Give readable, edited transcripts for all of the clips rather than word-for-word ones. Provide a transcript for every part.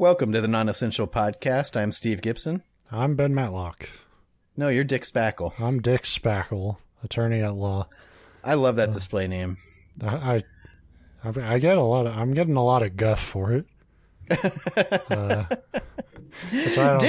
Welcome to the Non-Essential Podcast. I'm Steve Gibson. I'm Ben Matlock. No, you're Dick Spackle. I'm Dick Spackle, attorney at law. I love that display name. I get a lot of, I'm getting a lot of guff for it. Dick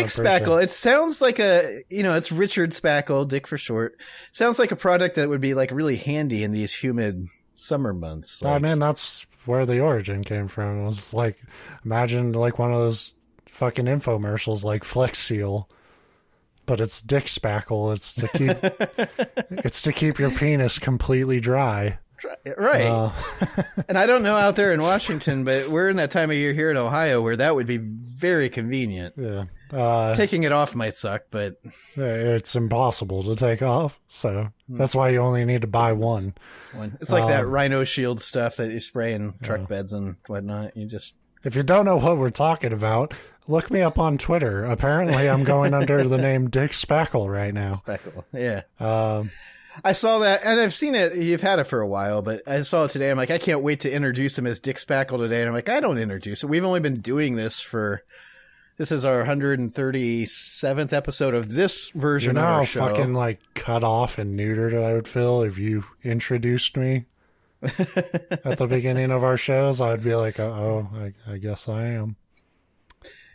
Spackle. It sounds like it's Richard Spackle, Dick for short. Sounds like a product that would be like really handy in these humid summer months. I mean, that's where the origin came from. It was like, imagine like one of those fucking infomercials like Flex Seal, but it's Dick Spackle. It's to keep your penis completely dry. Right. And I don't know out there in Washington, but we're in that time of year here in Ohio where that would be very convenient. Yeah. Taking it off might suck, but it's impossible to take off. So that's why you only need to buy one. It's like that Rhino Shield stuff that you spray in truck beds and whatnot. If you don't know what we're talking about, look me up on Twitter. Apparently I'm going under the name Dick Spackle right now. Spackle. Yeah. I saw that, and I've seen it. You've had it for a while, but I saw it today. I'm like, I can't wait to introduce him as Dick Spackle today. And I'm like, I don't introduce it. We've only been doing this this is our 137th episode of this version of our show. Fucking like cut off and neutered I would feel if you introduced me at the beginning of our shows. I'd be like, I guess I am.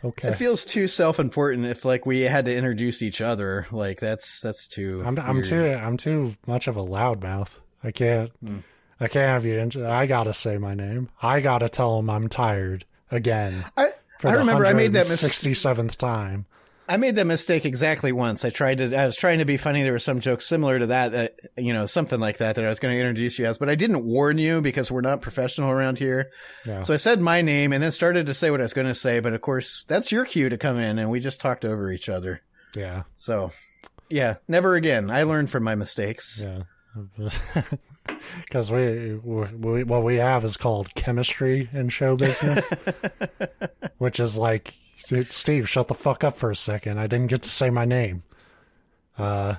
Okay. It feels too self-important if like we had to introduce each other. Like that's too. I'm too much of a loudmouth. I can't have you. I gotta say my name. I gotta tell him I'm tired again. I remember I made that 67th time. I made that mistake exactly once. I was trying to be funny. There was some joke similar to that, something like that I was going to introduce you as, but I didn't warn you because we're not professional around here. Yeah. So I said my name and then started to say what I was going to say. But of course, that's your cue to come in, and we just talked over each other. Yeah. So, yeah, never again. I learned from my mistakes. Yeah. Because what we have is called chemistry in show business, which is like, Steve, shut the fuck up for a second. I didn't get to say my name. Anywho,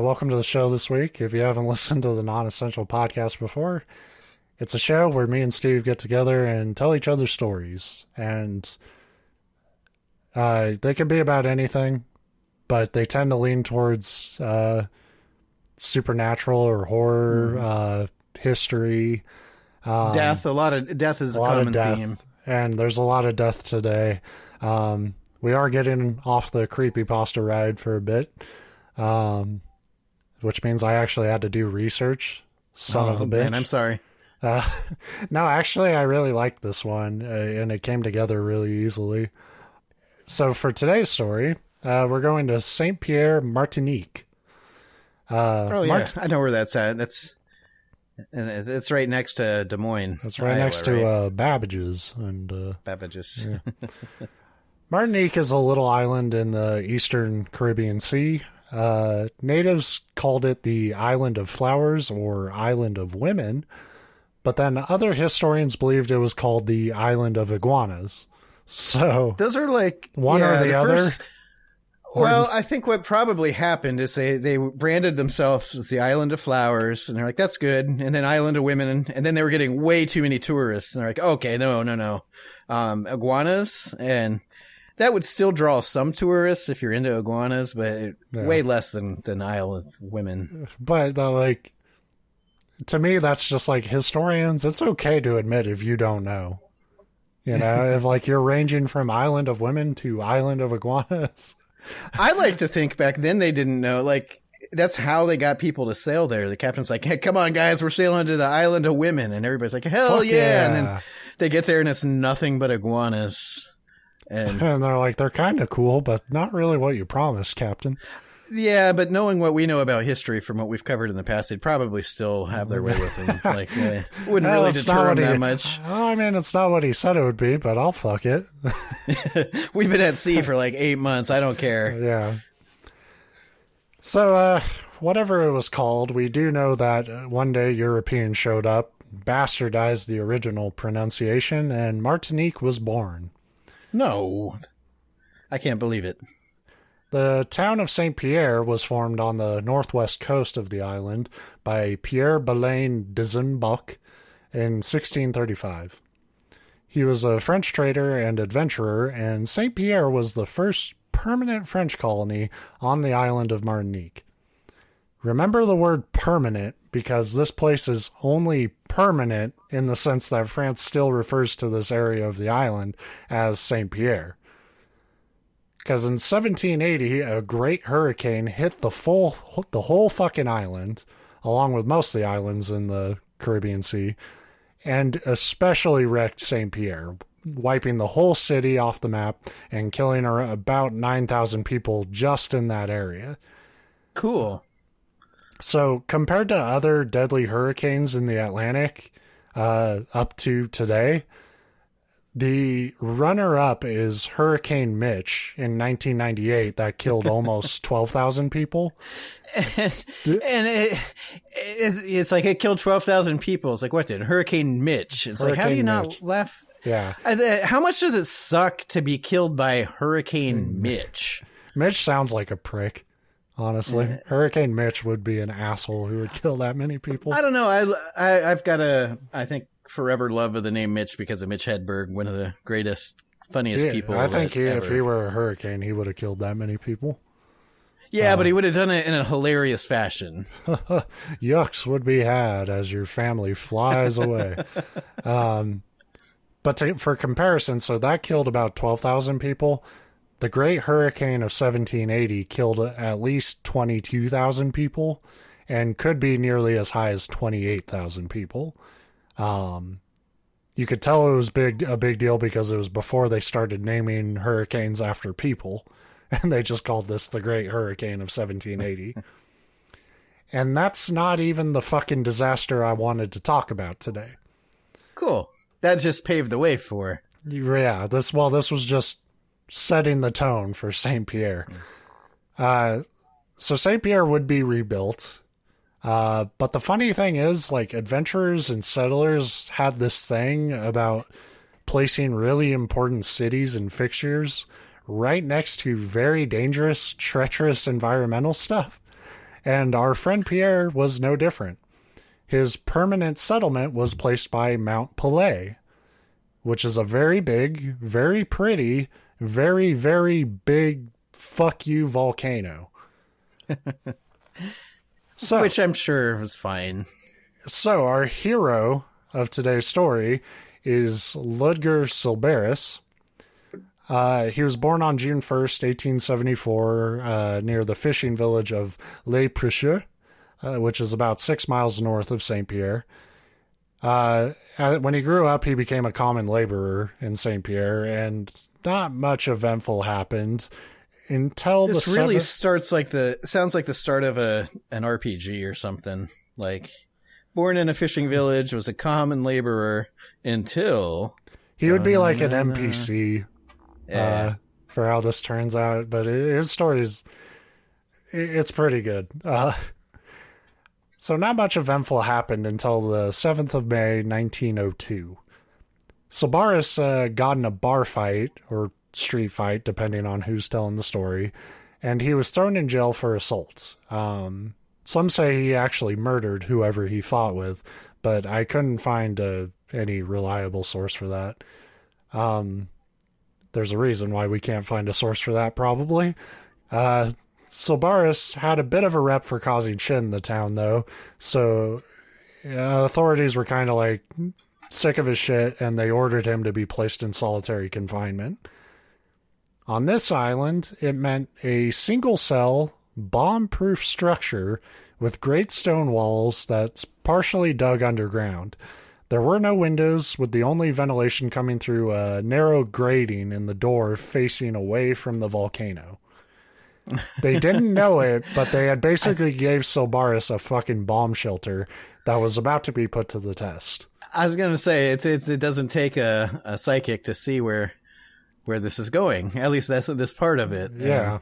welcome to the show this week. If you haven't listened to the Non-Essential Podcast before, it's a show where me and Steve get together and tell each other stories. And they can be about anything, but they tend to lean towards supernatural or horror, history. Death. A lot of death is a common theme. And there's a lot of death today. We are getting off the creepypasta ride for a bit, which means I actually had to do research. Son of a bitch. Man, I'm sorry. No, actually, I really liked this one, and it came together really easily. So for today's story, we're going to Saint Pierre, Martinique. I know where that's at. It's right next to Des Moines. It's right next to Babbage's. Babbage's. Yeah. Martinique is a little island in the eastern Caribbean Sea. Natives called it the Island of Flowers or Island of Women, but then other historians believed it was called the Island of Iguanas. So those are like one or the other. Well, I think what probably happened is they branded themselves as the Island of Flowers, and they're like, that's good. And then Island of Women, and then they were getting way too many tourists, and they're like, okay, no. Iguanas, and that would still draw some tourists if you're into iguanas, but way less than Isle of Women. But to me, that's just like historians. It's okay to admit if you don't know. If like you're ranging from Island of Women to Island of Iguanas. I like to think back then they didn't know, like, that's how they got people to sail there. The captain's like, hey, come on, guys, we're sailing to the Island of Women. And everybody's like, hell yeah. And then they get there and it's nothing but iguanas. And they're like, they're kind of cool, but not really what you promised, Captain. Yeah, but knowing what we know about history from what we've covered in the past, they'd probably still have their way with him. Like, wouldn't really deter him that much. I mean, it's not what he said it would be, but I'll fuck it. We've been at sea for like 8 months. I don't care. Yeah. So, whatever it was called, we do know that one day Europeans showed up, bastardized the original pronunciation, and Martinique was born. No. I can't believe it. The town of Saint Pierre was formed on the northwest coast of the island by Pierre Balain de Zumbuck in 1635. He was a French trader and adventurer, and St. Pierre was the first permanent French colony on the island of Martinique. Remember the word permanent, because this place is only permanent in the sense that France still refers to this area of the island as St. Pierre. Because in 1780, a great hurricane hit the whole fucking island, along with most of the islands in the Caribbean Sea, and especially wrecked St. Pierre, wiping the whole city off the map and killing about 9,000 people just in that area. Cool. So compared to other deadly hurricanes in the Atlantic up to today, the runner-up is Hurricane Mitch in 1998 that killed almost 12,000 people. And it's like it killed 12,000 people. It's like, what did Hurricane Mitch? It's like, how do you not laugh? Yeah. How much does it suck to be killed by Hurricane Mitch? Mitch sounds like a prick, honestly. Hurricane Mitch would be an asshole who would kill that many people. I don't know. I've got I think, forever love of the name Mitch because of Mitch Hedberg, one of the greatest, funniest people. I think if he were a hurricane, he would have killed that many people. Yeah, but he would have done it in a hilarious fashion. Yucks would be had as your family flies away. But for comparison, so that killed about 12,000 people. The Great Hurricane of 1780 killed at least 22,000 people and could be nearly as high as 28,000 people. You could tell it was a big deal because it was before they started naming hurricanes after people, and they just called this the Great Hurricane of 1780. And that's not even the fucking disaster I wanted to talk about today. Cool. That just paved the way for. Yeah, this was just setting the tone for St. Pierre. So St. Pierre would be rebuilt. But the funny thing is, like, adventurers and settlers had this thing about placing really important cities and fixtures right next to very dangerous, treacherous environmental stuff. And our friend Pierre was no different. His permanent settlement was placed by Mt Pelee, which is a very big, very pretty, very, very big fuck you volcano. Which I'm sure was fine. So our hero of today's story is Ludger Sylbaris. He was born on June 1st, 1874, near the fishing village of Les Prêcheurs, which is about 6 miles north of St. Pierre. When he grew up, he became a common laborer in St. Pierre, and not much eventful happened until this really sounds like the start of an RPG or something. Like, born in a fishing village, was a common laborer until he would be like an NPC for how this turns out. But his story it's pretty good. So not much eventful happened until the 7th of May, 1902. Sylbaris got in a bar fight, or street fight, depending on who's telling the story, and he was thrown in jail for assault. Some say he actually murdered whoever he fought with, but I couldn't find any reliable source for that. There's a reason why we can't find a source for that, probably. Sylbaris had a bit of a rep for causing shit in the town, though, so authorities were kind of like sick of his shit, and they ordered him to be placed in solitary confinement. On this island, it meant a single-cell, bomb-proof structure with great stone walls that's partially dug underground. There were no windows, with the only ventilation coming through a narrow grating in the door facing away from the volcano. They didn't know it, but they had basically gave Sylbaris a fucking bomb shelter that was about to be put to the test. I was going to say, it doesn't take a psychic to see where this is going. At least that's this part of it. Yeah.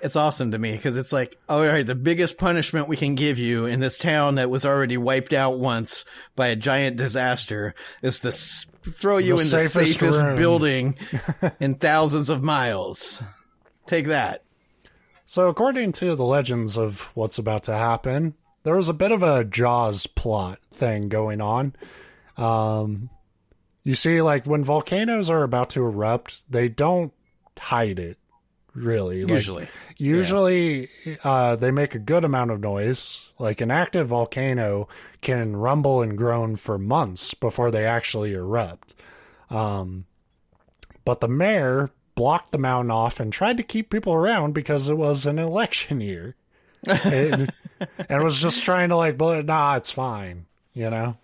It's awesome to me because it's like, all right, the biggest punishment we can give you in this town that was already wiped out once by a giant disaster is to throw you in the safest building in thousands of miles. Take that. So according to the legends of what's about to happen, there was a bit of a Jaws plot thing going on. You see, like, when volcanoes are about to erupt, they don't hide it, really. Usually, they make a good amount of noise. Like, an active volcano can rumble and groan for months before they actually erupt. But the mayor blocked the mountain off and tried to keep people around because it was an election year. and was just trying to, like, nah, it's fine, you know?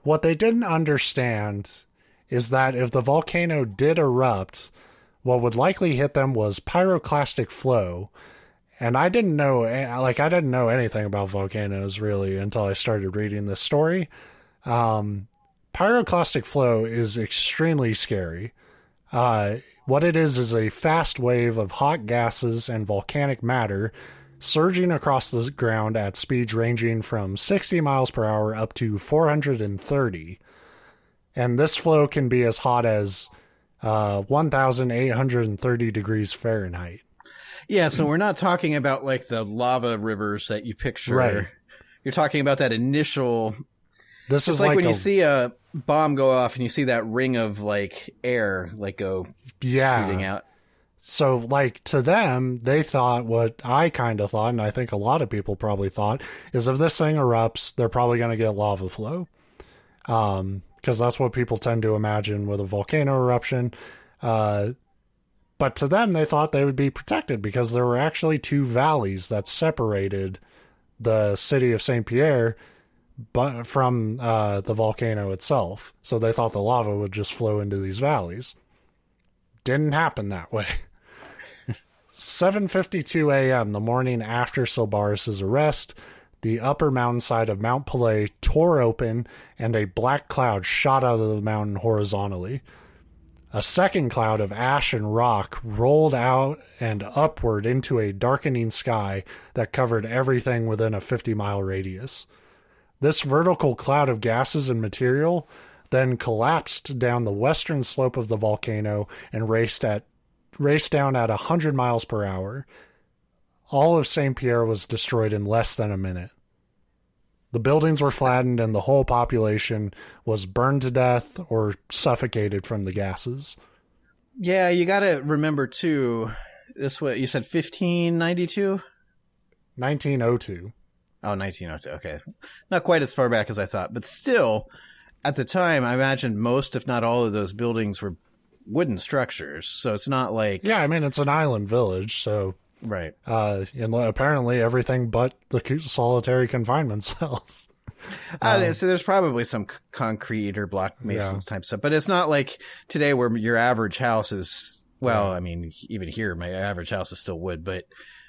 What they didn't understand is that if the volcano did erupt, what would likely hit them was pyroclastic flow. And I didn't know anything about volcanoes really until I started reading this story. Pyroclastic flow is extremely scary. What it is a fast wave of hot gases and volcanic matter surging across the ground at speeds ranging from 60 miles per hour up to 430. And this flow can be as hot as 1,830 degrees Fahrenheit. Yeah, so we're not talking about like the lava rivers that you picture. Right. You're talking about that initial... This is like when you see a bomb go off and you see that ring of like air like go shooting out. So, like, to them, they thought what I kind of thought, and I think a lot of people probably thought, is if this thing erupts, they're probably going to get lava flow. Because that's what people tend to imagine with a volcano eruption. But to them, they thought they would be protected because there were actually two valleys that separated the city of St. Pierre from the volcano itself. So they thought the lava would just flow into these valleys. Didn't happen that way. 7:52 a.m. the morning after Sylbaris' arrest, the upper mountainside of Mt Pelee tore open and a black cloud shot out of the mountain horizontally. A second cloud of ash and rock rolled out and upward into a darkening sky that covered everything within a 50-mile radius. This vertical cloud of gases and material then collapsed down the western slope of the volcano and raced down at 100 miles per hour. All of St. Pierre was destroyed in less than a minute. The buildings were flattened and the whole population was burned to death or suffocated from the gases. Yeah, you got to remember too, this what you said 1592? 1902. Oh, 1902. Okay. Not quite as far back as I thought, but still at the time I imagine most if not all of those buildings were wooden structures. So it's not like... Yeah, I mean, it's an island village, so... Right. And apparently everything but the solitary confinement cells. So there's probably some concrete or block mason type stuff, but it's not like today where your average house is, well, I mean, even here, my average house is still wood, but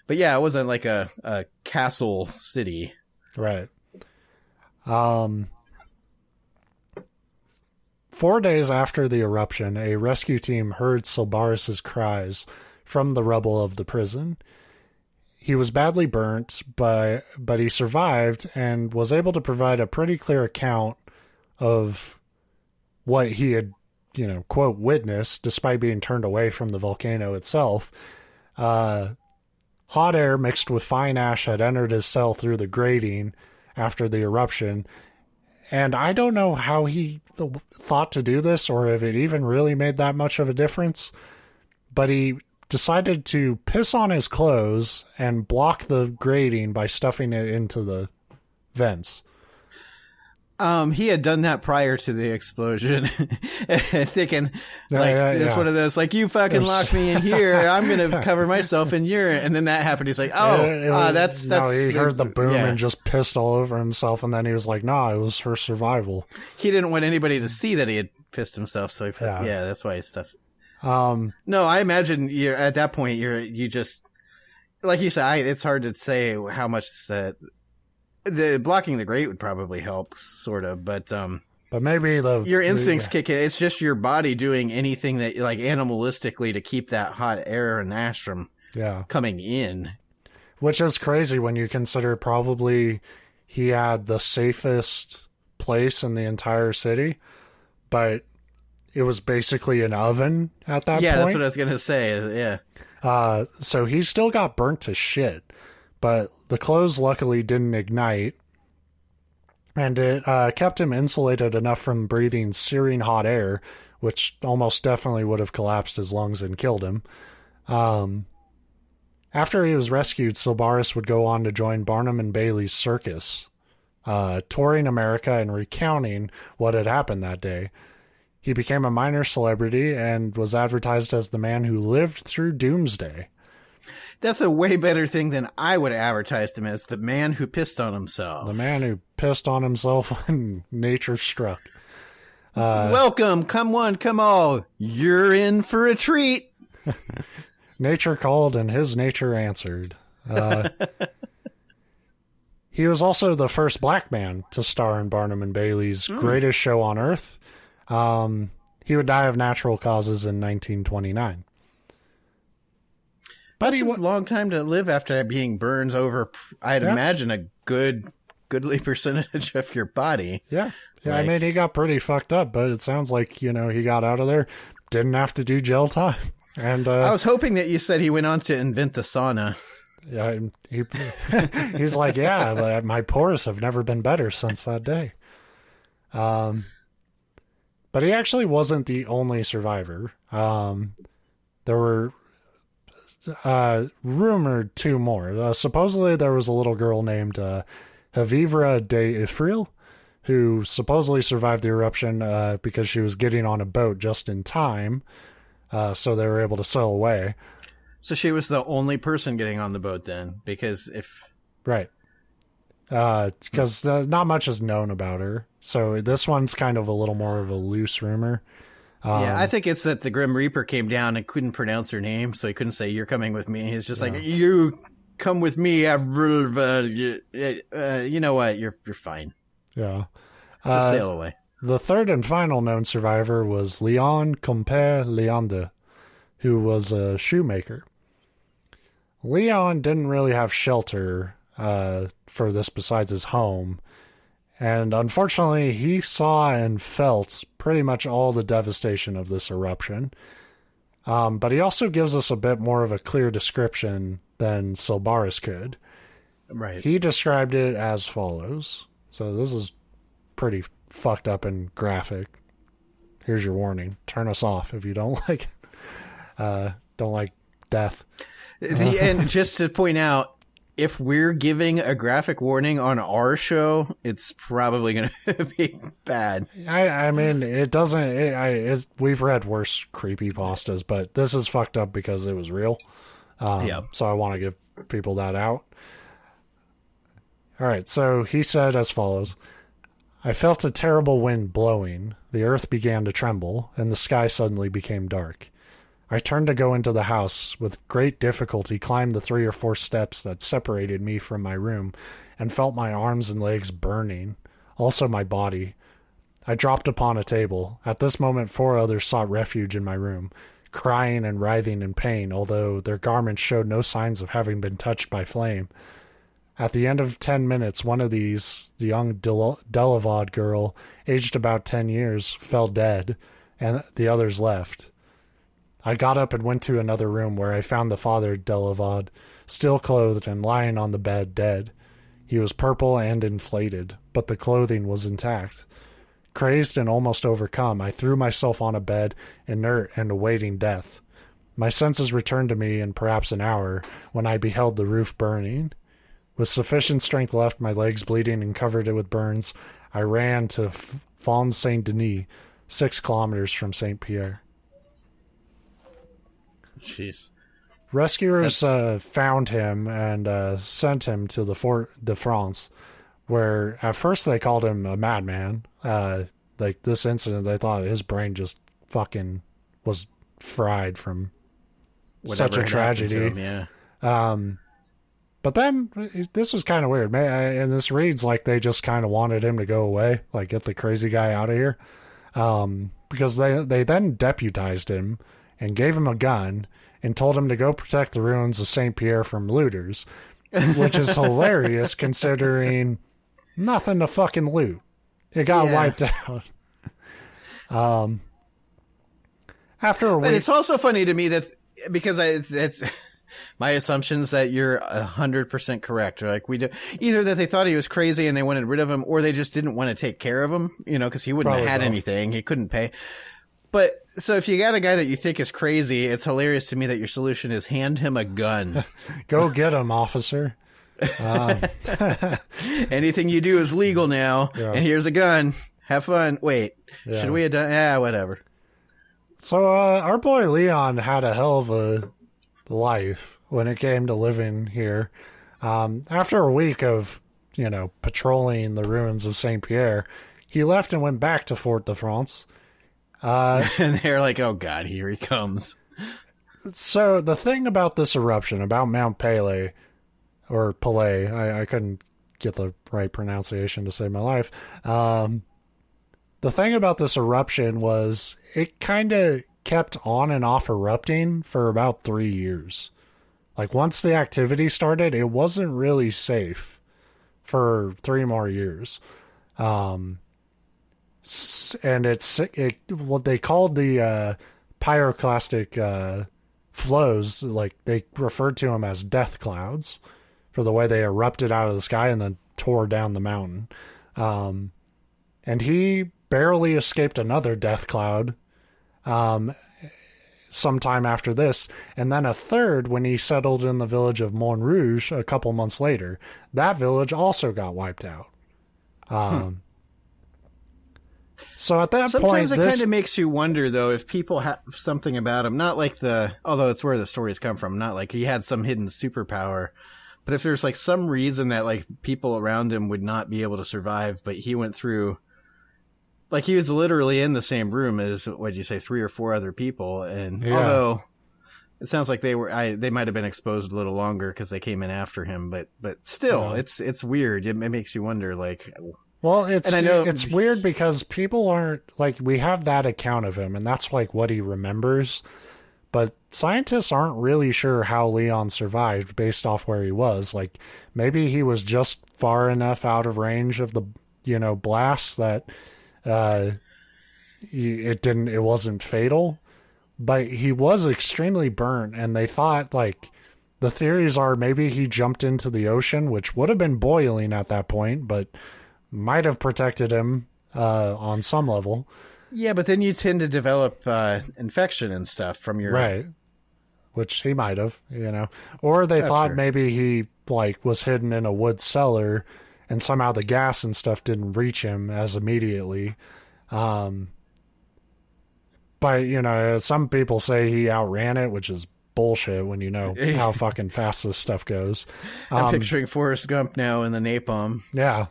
yeah, it wasn't like a castle city. Right. 4 days after the eruption, a rescue team heard Sylbaris' cries from the rubble of the prison. He was badly burnt, but he survived and was able to provide a pretty clear account of what he had, quote, witnessed, despite being turned away from the volcano itself. Hot air mixed with fine ash had entered his cell through the grating after the eruption, and I don't know how he thought to do this or if it even really made that much of a difference, but he decided to piss on his clothes and block the grating by stuffing it into the vents. He had done that prior to the explosion, thinking it's one of those, like, you fucking locked me in here, I'm going to cover myself in urine. And then that happened. He's like, that's. He heard the boom and just pissed all over himself. And then he was like, nah, it was for survival. He didn't want anybody to see that he had pissed himself. So he put, that's why he stuffed. No, I imagine you're at that point, you just, like you said, it's hard to say how much that the blocking the grate would probably help, sort of, but maybe your instincts kick in. It's just your body doing anything that, like, animalistically to keep that hot air and ash from coming in. Which is crazy when you consider probably he had the safest place in the entire city, but it was basically an oven at that point. Yeah, that's what I was going to say. Yeah. So he still got burnt to shit, but the clothes luckily didn't ignite. And it kept him insulated enough from breathing searing hot air, which almost definitely would have collapsed his lungs and killed him. After he was rescued, Sylbaris would go on to join Barnum and Bailey's circus, touring America and recounting what had happened that day. He became a minor celebrity and was advertised as the man who lived through Doomsday. That's a way better thing than I would have advertised him as, the man who pissed on himself. The man who pissed on himself when nature struck. Welcome, come one, come all. You're in for a treat. Nature called and his nature answered. He was also the first black man to star in Barnum and Bailey's Greatest Show on Earth. He would die of natural causes in 1929. But he a long time to live after being burned over, I'd imagine, a goodly percentage of your body. Yeah. Yeah, I mean, he got pretty fucked up, but it sounds like, he got out of there, didn't have to do jail time. And I was hoping that you said he went on to invent the sauna. Yeah, he's like, yeah, my pores have never been better since that day. But he actually wasn't the only survivor. There were rumored two more. Supposedly there was a little girl named Havivra de Ifril, who supposedly survived the eruption because she was getting on a boat just in time, so they were able to sail away. So she was the only person getting on the boat then, because Right. Because not much is known about her, so this one's kind of a little more of a loose rumor. I think it's that the Grim Reaper came down and couldn't pronounce her name, so he couldn't say, "You're coming with me." He's just like, "You come with me, you know what? You're fine." Yeah. Just sail away. The third and final known survivor was Léon Compère-Léandre, who was a shoemaker. Léon didn't really have shelter for this besides his home, and unfortunately he saw and felt pretty much all the devastation of this eruption. But he also gives us a bit more of a clear description than Sylbaris could. Right. He described it as follows. So this is pretty fucked up and graphic. Here's your warning. Turn us off if you don't like death. And just to point out, if we're giving a graphic warning on our show, it's probably going to be bad. I mean, it doesn't. We've read worse creepypastas, but this is fucked up because it was real. So I want to give people that out. All right. So he said as follows: I felt a terrible wind blowing. The earth began to tremble, and the sky suddenly became dark. I turned to go into the house, with great difficulty climbed the 3 or 4 steps that separated me from my room, and felt my arms and legs burning, also my body. I dropped upon a table. At this moment 4 others sought refuge in my room, crying and writhing in pain, although their garments showed no signs of having been touched by flame. At the end of 10 minutes, one of these, the young Delavad girl, aged about 10 years, fell dead, and the others left. I got up and went to another room where I found the father Delavad, still clothed and lying on the bed dead. He was purple and inflated, but the clothing was intact. Crazed and almost overcome, I threw myself on a bed, inert and awaiting death. My senses returned to me in perhaps an hour, when I beheld the roof burning. With sufficient strength left, my legs bleeding and covered with burns, I ran to Fons Saint-Denis, 6 kilometers from Saint-Pierre. Jeez. Rescuers found him and sent him to the Fort de France, where at first they called him a madman. Like this incident, they thought his brain just fucking was fried from such a tragedy. Him, yeah. But then this was kind of weird, man. And this reads like they just kind of wanted him to go away, like get the crazy guy out of here, because they then deputized him and gave him a gun and told him to go protect the ruins of St. Pierre from looters, which is hilarious considering nothing to fucking loot. It got wiped out. After a week. But it's also funny to me that, because it's My assumption is that you're 100% correct. Or like either that they thought he was crazy and they wanted rid of him, or they just didn't want to take care of him, because he wouldn't have had anything. He couldn't pay. But so if you got a guy that you think is crazy, it's hilarious to me that your solution is hand him a gun. Go get him, officer. Anything you do is legal now. Yeah. And here's a gun. Have fun. Wait, should we have done? Whatever. So our boy Leon had a hell of a life when it came to living here. After a week of, patrolling the ruins of St. Pierre, he left and went back to Fort de France. And they're like, oh God, here he comes. So the thing about this eruption, about Mt Pelee, or Pelée, I couldn't get the right pronunciation to save my life. The thing about this eruption was it kind of kept on and off erupting for about 3 years. Like once the activity started, it wasn't really safe for 3 more years. And what they called the pyroclastic flows, like they referred to them as death clouds for the way they erupted out of the sky and then tore down the mountain. And he barely escaped another death cloud sometime after this, and then a third when he settled in the village of Montrouge a couple months later. That village also got wiped out. So at that point, sometimes it kind of makes you wonder, though, if people have something about him, not like although it's where the stories come from, not like he had some hidden superpower, but if there's like some reason that like people around him would not be able to survive, but he went through, like he was literally in the same room as, what'd you say, 3 or 4 other people. And although it sounds like they might have been exposed a little longer because they came in after him, but still, it's weird. It makes you wonder, like. Well, it's weird because people aren't, like, we have that account of him, and that's, like, what he remembers. But scientists aren't really sure how Leon survived based off where he was. Like, maybe he was just far enough out of range of the, blast that it wasn't fatal. But he was extremely burnt, and they thought, like, the theories are maybe he jumped into the ocean, which would have been boiling at that point, but might have protected him on some level. Yeah, but then you tend to develop infection and stuff from your... Right, which he might have, Or they thought maybe he, like, was hidden in a wood cellar and somehow the gas and stuff didn't reach him as immediately. But, some people say he outran it, which is bullshit when you know how fucking fast this stuff goes. I'm picturing Forrest Gump now in the napalm. Yeah.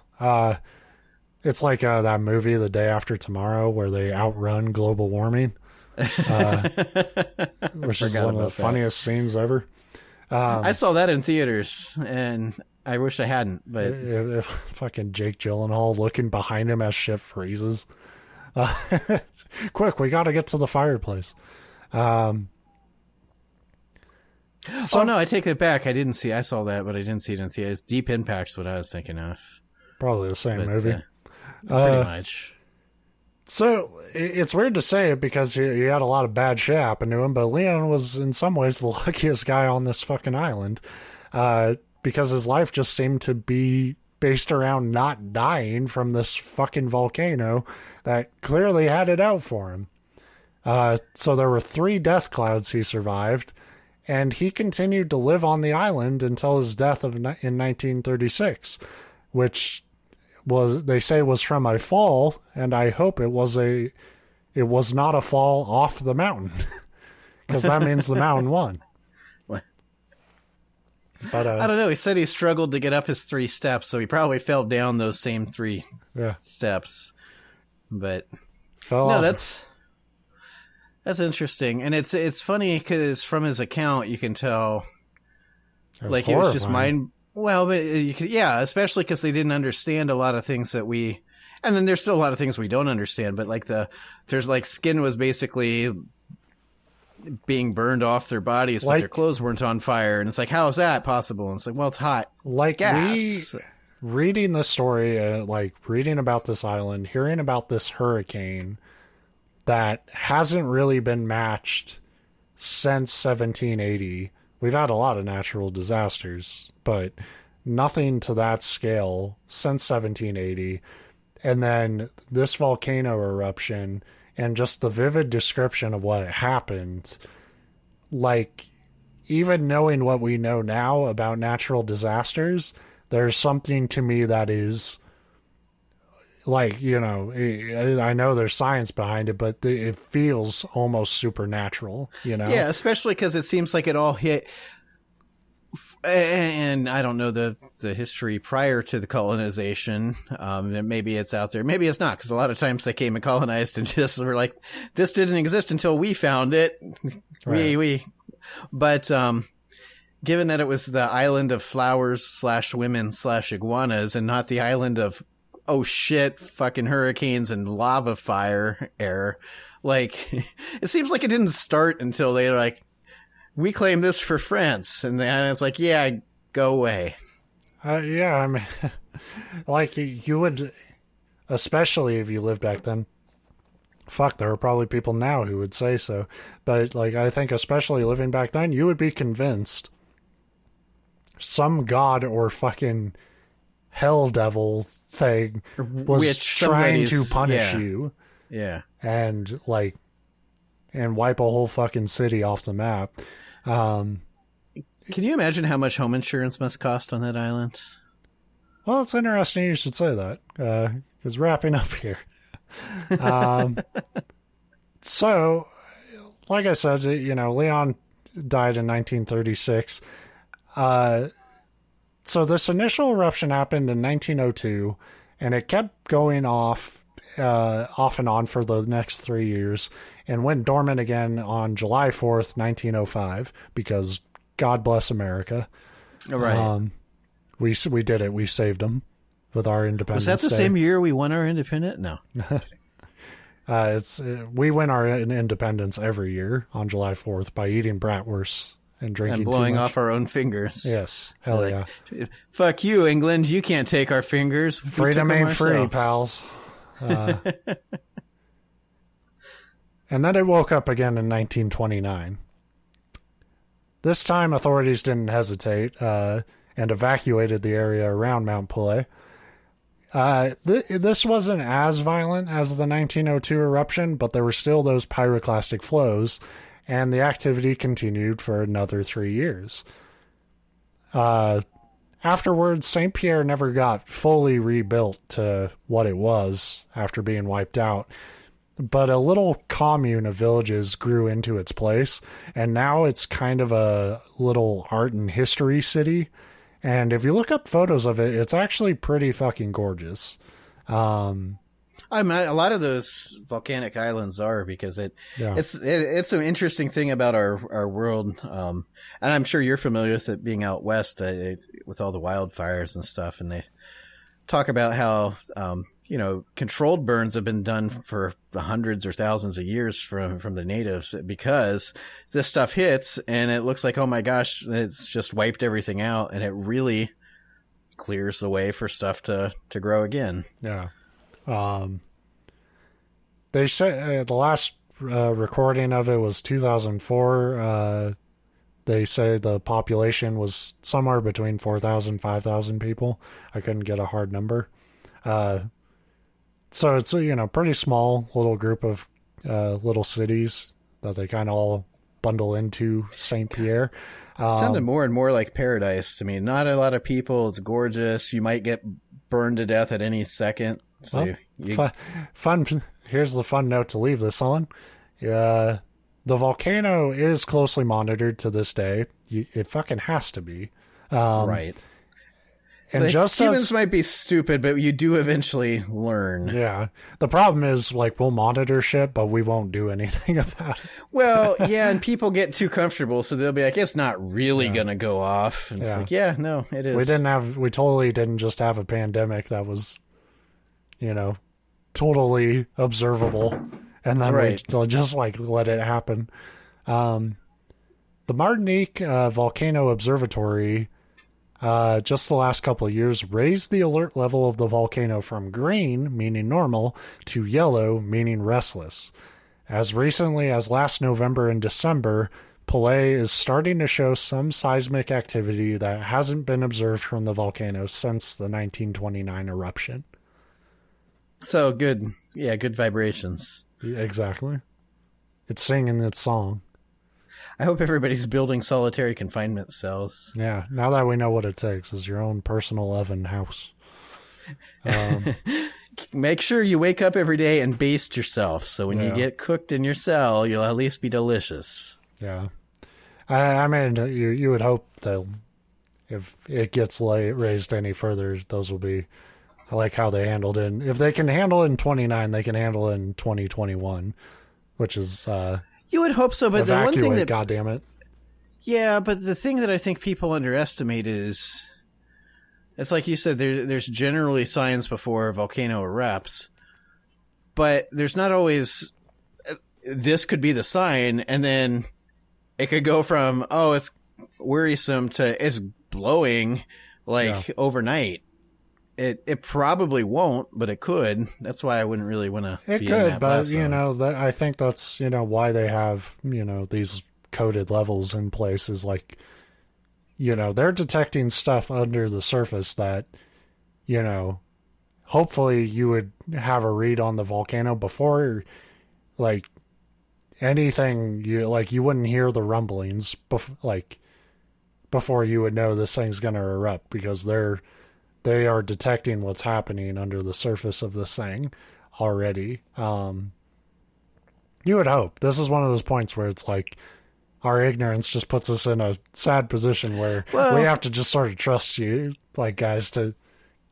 It's like that movie The Day After Tomorrow where they outrun global warming, which is one of the funniest scenes ever. I saw that in theaters, and I wish I hadn't. But fucking Jake Gyllenhaal looking behind him as shit freezes. Quick, we got to get to the fireplace. No, I take it back. I saw that, but I didn't see it in theaters. Deep Impact's what I was thinking of. Probably the same movie. Pretty much. So, it's weird to say it because he had a lot of bad shit happen to him, but Leon was in some ways the luckiest guy on this fucking island because his life just seemed to be based around not dying from this fucking volcano that clearly had it out for him. So there were 3 death clouds he survived, and he continued to live on the island until his death in 1936, which they say was from a fall, and I hope it was not a fall off the mountain, because that means the mountain won. What? But I don't know. He said he struggled to get up his 3 steps, so he probably fell down those same 3 steps. But that's interesting, and it's funny because from his account you can tell, like horrifying. It was just mind. Well, but especially because they didn't understand a lot of things that we, and then there's still a lot of things we don't understand. But like there's like skin was basically being burned off their bodies, but their clothes weren't on fire, and it's like, how is that possible? And it's like, well, it's hot, like gas. Reading the story, like reading about this island, hearing about this hurricane that hasn't really been matched since 1780. we've had a lot of natural disasters, but nothing to that scale since 1780. And then this volcano eruption and just the vivid description of what happened, like, even knowing what we know now about natural disasters, there's something to me that is, like, you know, I know there's science behind it, but it feels almost supernatural, you know? Yeah, especially because it seems like it all hit... And I don't know the history prior to the colonization. Maybe it's out there. Maybe it's not, because a lot of times they came and colonized and just were like, this didn't exist until we found it. Right. But given that it was the island of flowers / women / iguanas and not the island of, oh shit, fucking hurricanes and lava fire air, like, it seems like it didn't start until they were like, we claim this for France. And it's like, yeah, go away. Yeah, I mean, like, you would, especially if you lived back then. Fuck, there are probably people now who would say so. But, like, I think especially living back then, you would be convinced some god or fucking hell devil thing was trying to punish you. Yeah. And, like, and wipe a whole fucking city off the map. Can you imagine how much home insurance must cost on that island? Well, it's interesting you should say that, because wrapping up here. So, like I said, you know, Léon died in 1936. So this initial eruption happened in 1902, and it kept going off and on for the next 3 years, and went dormant again on July 4th, 1905, because God bless America. Right. We did it. We saved them with our Independence Day. Was that the Day. same year we won our independence? No. We win our independence every year on July 4th by eating bratwursts and drinking and blowing too much. Off our own fingers. Yes. Hell yeah. Fuck you, England. You can't take our fingers. Freedom ain't free, pals. And then it woke up again in 1929. This time, authorities didn't hesitate and evacuated the area around Mt Pelee. This wasn't as violent as the 1902 eruption, but there were still those pyroclastic flows, and the activity continued for another 3 years. Afterwards, St. Pierre never got fully rebuilt to what it was after being wiped out, but a little commune of villages grew into its place, and now it's kind of a little art and history city. And if you look up photos of it, it's actually pretty fucking gorgeous. I mean, a lot of those volcanic islands are, because it's an interesting thing about our world. And I'm sure you're familiar with it being out west with all the wildfires and stuff. And they talk about how, controlled burns have been done for hundreds or thousands of years from the natives, because this stuff hits and it looks like, oh my gosh, it's just wiped everything out. And it really clears the way for stuff to grow again. Yeah. They say the last recording of it was 2004. They say the population was somewhere between 4,000, 5,000 people. I couldn't get a hard number. So it's a, pretty small little group of little cities that they kind of all bundle into St. Pierre. It sounded more and more like paradise to me. Not a lot of people. It's gorgeous. You might get burned to death at any second. So fun. Here's the fun note to leave this on. The volcano is closely monitored to this day. It fucking has to be. Right. And humans might be stupid, but you do eventually learn. Yeah. The problem is, we'll monitor shit, but we won't do anything about it. Well, yeah, and people get too comfortable, so they'll be like, it's not really going to go off. And it's like, yeah, no, it is. We totally didn't just have a pandemic that was, totally observable. And then we just, let it happen. The Martinique Volcano Observatory, just the last couple of years, raised the alert level of the volcano from green, meaning normal, to yellow, meaning restless. As recently as last November and December, Pelée is starting to show some seismic activity that hasn't been observed from the volcano since the 1929 eruption. So good. Yeah, good vibrations. Exactly. It's singing its song. I hope everybody's building solitary confinement cells. Yeah, now that we know what it takes is your own personal oven house. Make sure you wake up every day and baste yourself, so when you get cooked in your cell, you'll at least be delicious. Yeah. I mean, you would hope that if it gets raised any further, those will be, I like how they handled it. If they can handle it in 29, they can handle it in 2021, which is... you would hope so, but the one thing that... goddammit. Yeah, but the thing that I think people underestimate is... It's like you said, there's generally signs before a volcano erupts, but there's not always... This could be the sign, and then it could go from, oh, it's worrisome to it's blowing overnight. It probably won't, but it could. That's why I wouldn't really want to be in that bus. It could, but, I think that's, why they have, these coded levels in place is like, they're detecting stuff under the surface that, hopefully you would have a read on the volcano before, like, anything, you wouldn't hear the rumblings, before you would know this thing's going to erupt, because they are detecting what's happening under the surface of this thing already. You would hope. This is one of those points where it's like our ignorance just puts us in a sad position where we have to just sort of trust you, guys, to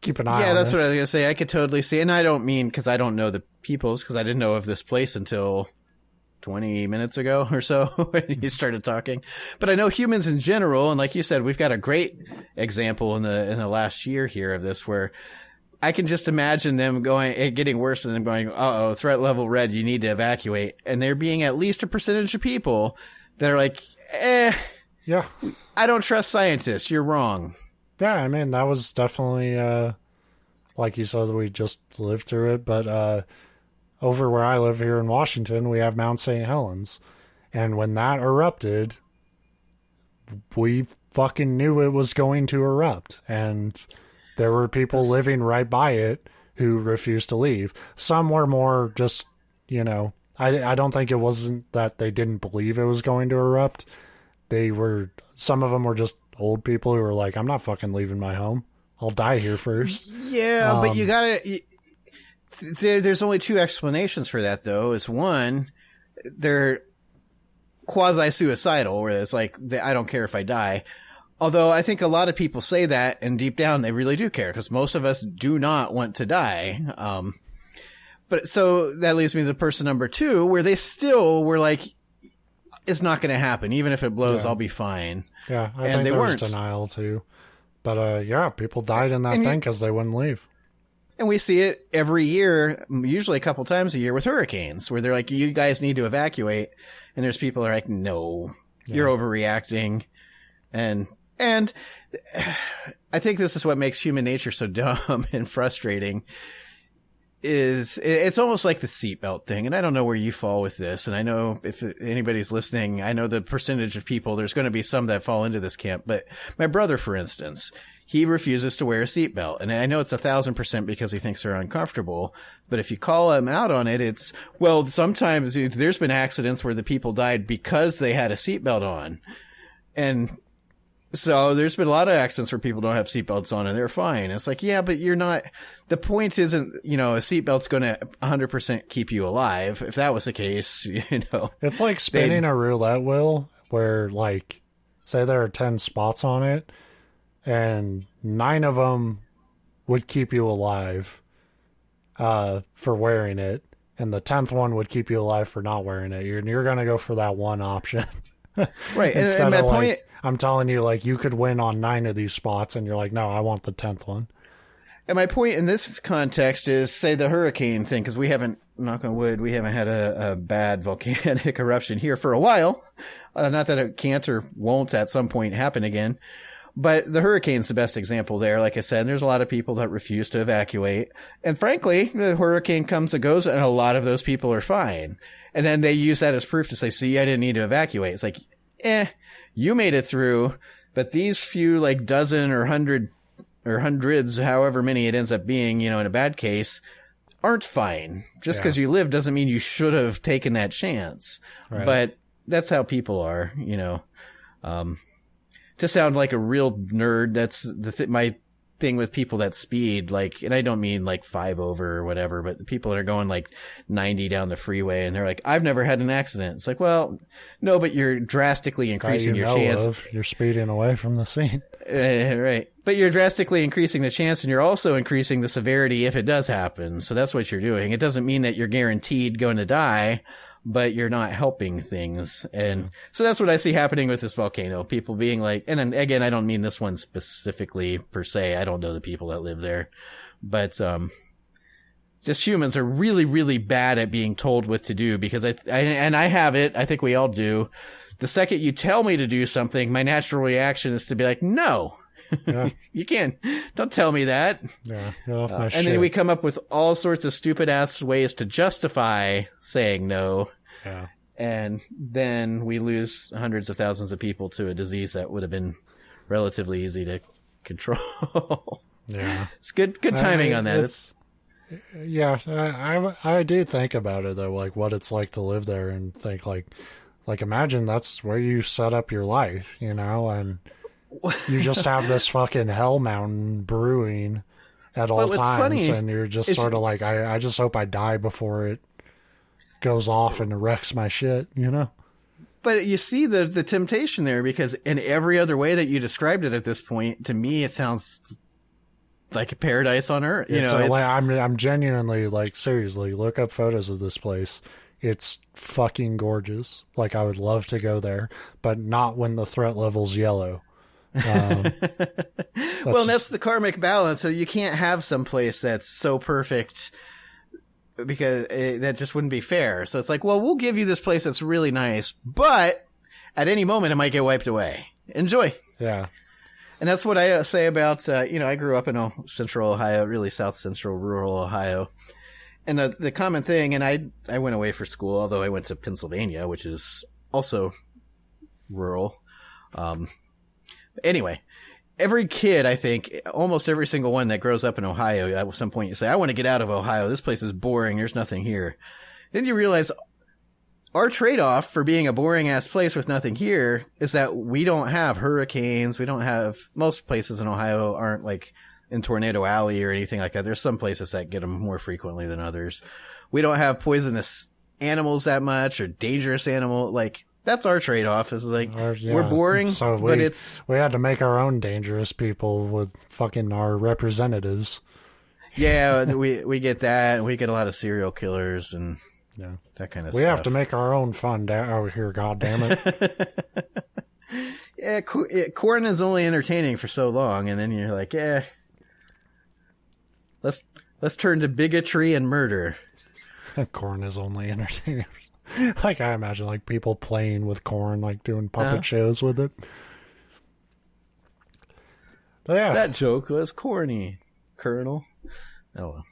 keep an eye on this. Yeah, that's what I was going to say. I could totally see. And I don't mean because I don't know the peoples, because I didn't know of this place until 20 minutes ago or so when you started talking. But I know humans in general, and like you said, we've got a great example in the last year here of this, where I can just imagine them getting worse and them going, uh-oh, threat level red, you need to evacuate. And there being at least a percentage of people that are like, yeah, I don't trust scientists. You're wrong. Yeah, I mean, that was definitely, like you said, we just lived through it. But over where I live here in Washington, we have Mount St. Helens. And when that erupted, we fucking knew it was going to erupt. And there were people living right by it who refused to leave. Some were more just, I don't think it wasn't that they didn't believe it was going to erupt. Some of them were just old people who were like, I'm not fucking leaving my home. I'll die here first. Yeah, but you gotta... There's only two explanations for that, though. Is one, they're quasi-suicidal, where it's like, I don't care if I die. Although I think a lot of people say that, and deep down they really do care, because most of us do not want to die. But so that leads me to person number two, where they still were like, it's not going to happen. Even if it blows, I'll be fine. Yeah, I think there was denial too. But people died in that thing because they wouldn't leave. And we see it every year, usually a couple times a year with hurricanes, where they're like, you guys need to evacuate. And there's people that are like, no, you're overreacting. And I think this is what makes human nature so dumb and frustrating, is it's almost like the seatbelt thing. And I don't know where you fall with this. And I know if anybody's listening, I know the percentage of people, there's going to be some that fall into this camp. But my brother, for instance, he refuses to wear a seatbelt. And I know it's 1,000% because he thinks they're uncomfortable. But if you call him out on it, it's, well, sometimes there's been accidents where the people died because they had a seatbelt on. And so there's been a lot of accidents where people don't have seatbelts on and they're fine. It's like, yeah, but you're not, the point isn't, a seatbelt's going to 100% keep you alive. If that was the case, It's like spinning a roulette wheel where, like, say there are 10 spots on it, and 9 of them would keep you alive for wearing it, and the 10th one would keep you alive for not wearing it. You're going to go for that one option. Right. And my point... I'm telling you, like, you could win on 9 of these spots, and you're like, no, I want the 10th one. And my point in this context is, say, the hurricane thing, because we haven't, knock on wood, we haven't had a bad volcanic eruption here for a while. Not that it can't or won't at some point happen again. But the hurricane's the best example there. Like I said, there's a lot of people that refuse to evacuate. And frankly, the hurricane comes and goes, and a lot of those people are fine. And then they use that as proof to say, see, I didn't need to evacuate. It's like, you made it through, but these few like dozen or hundreds, however many it ends up being, in a bad case, aren't fine. Just because you live doesn't mean you should have taken that chance. Right. But that's how people are, to sound like a real nerd, that's my thing with people that speed, like, and I don't mean like 5 over or whatever, but the people that are going like 90 down the freeway and they're like, I've never had an accident. It's like, well, no, but you're drastically increasing your chance. You're speeding away from the scene. Right. But you're drastically increasing the chance, and you're also increasing the severity if it does happen. So that's what you're doing. It doesn't mean that you're guaranteed going to die, but you're not helping things. And so that's what I see happening with this volcano. People being like, and then, again, I don't mean this one specifically per se. I don't know the people that live there, but, just humans are really, really bad at being told what to do, because I have it. I think we all do. The second you tell me to do something, my natural reaction is to be like, no, you can't. Don't tell me that. Yeah, off my shit. And then we come up with all sorts of stupid ass ways to justify saying no. Yeah. And then we lose hundreds of thousands of people to a disease that would have been relatively easy to control. Yeah. It's good timing on that. Yeah, I do think about it though, like what it's like to live there, and think like imagine that's where you set up your life, and you just have this fucking hell mountain brewing at all times, and you're just sort of like, I just hope I die before it goes off and wrecks my shit, But you see the temptation there, because in every other way that you described it at this point, to me it sounds like a paradise on earth. I'm genuinely, like, seriously, look up photos of this place. It's fucking gorgeous. Like, I would love to go there, but not when the threat level's yellow. Well, that's the karmic balance. So you can't have some place that's so perfect, because that just wouldn't be fair. So it's like, well, we'll give you this place that's really nice, but at any moment it might get wiped away. Enjoy. Yeah. And that's what I say about, I grew up in central Ohio, really south central rural Ohio. And the common thing, and I went away for school, although I went to Pennsylvania, which is also rural. Anyway, every kid, I think, almost every single one that grows up in Ohio, at some point you say, I want to get out of Ohio. This place is boring. There's nothing here. Then you realize our trade-off for being a boring-ass place with nothing here is that we don't have hurricanes. Most places in Ohio aren't like in Tornado Alley or anything like that. There's some places that get them more frequently than others. We don't have poisonous animals that much, or dangerous animal. Like, that's our trade-off. Is like, we're boring, so we had to make our own dangerous people with fucking our representatives. Yeah, we get that, and we get a lot of serial killers and that kind of stuff. We have to make our own fun out here, goddammit. Yeah, corn is only entertaining for so long, and then you're like, let's turn to bigotry and murder. Corn is only entertaining. Like, I imagine like people playing with corn, like doing puppet shows with it. But yeah, that joke was corny, Colonel. Oh well.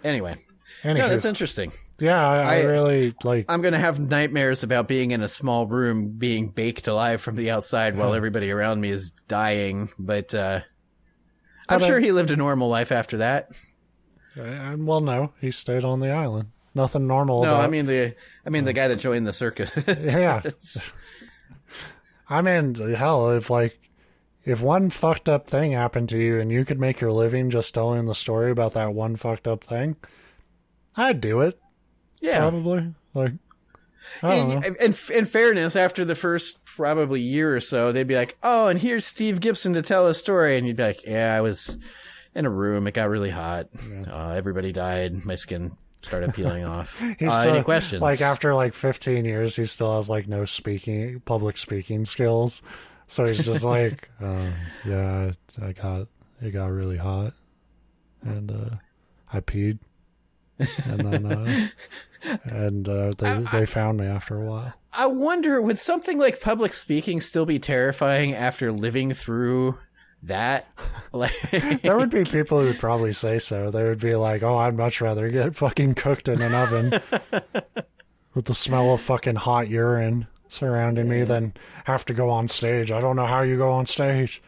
Anyway, no, that's interesting. Yeah, I really like. I'm gonna have nightmares about being in a small room, being baked alive from the outside while everybody around me is dying. But I'm sure he lived a normal life after that. Well, no, he stayed on the island. Nothing normal. No, I mean the guy that joined the circus. Yeah. I mean, hell, if one fucked up thing happened to you and you could make your living just telling the story about that one fucked up thing, I'd do it. Yeah, probably. Like, I don't know. In fairness, after the first probably year or so, they'd be like, "Oh, and here's Steve Gibson to tell a story," and you'd be like, "Yeah, I was in a room. It got really hot. Everybody died. My skin started peeling off." Any questions? Like, after like 15 years, he still has like no public speaking skills. So he's just like, "Yeah, it got really hot, and I peed." And then they found me after a while. I wonder, would something like public speaking still be terrifying after living through that? Like, there would be people who would probably say so. They would be like, "Oh, I'd much rather get fucking cooked in an oven with the smell of fucking hot urine surrounding me than have to go on stage. I don't know how you go on stage.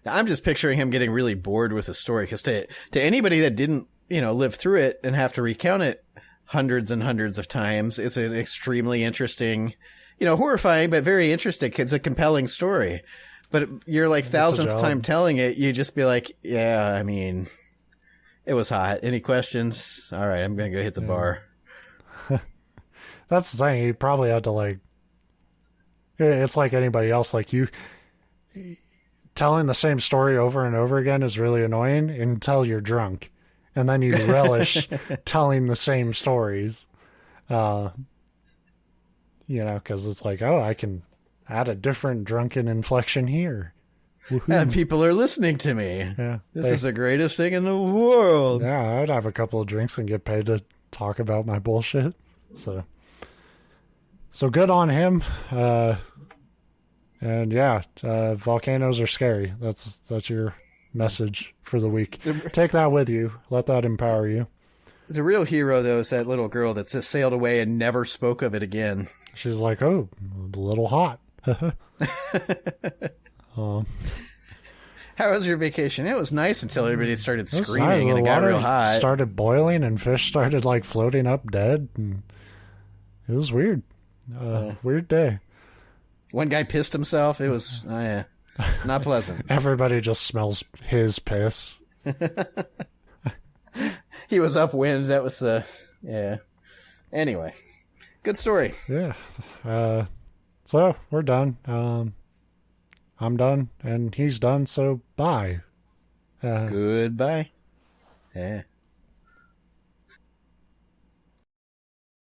I'm just picturing him getting really bored with the story, because to anybody that didn't, live through it and have to recount it hundreds and hundreds of times, it's an extremely interesting, horrifying, but very interesting. It's a compelling story. But you're like thousandth time telling it, you just be like, yeah, I mean, it was hot. Any questions? All right, I'm going to go hit the bar. That's the thing. You probably had to it's like anybody else. Like you telling the same story over and over again is really annoying until you're drunk. And then you relish telling the same stories. Because it's like, oh, I can add a different drunken inflection here. Woo-hoo. And people are listening to me. Yeah, this is the greatest thing in the world. Yeah, I'd have a couple of drinks and get paid to talk about my bullshit. So good on him. And yeah, volcanoes are scary. That's your message for the week. Take that with you. Let that empower you. The real hero, though, is that little girl that just sailed away and never spoke of it again. She's like, oh, a little hot. How was your vacation? It was nice until everybody started screaming and it got real hot. Started boiling and fish started floating up dead. And it was weird. Weird day. One guy pissed himself. It was not pleasant. Everybody just smells his piss. He was upwind. That was Anyway, good story. Yeah. So we're done. I'm done and he's done. So bye. Goodbye. Yeah.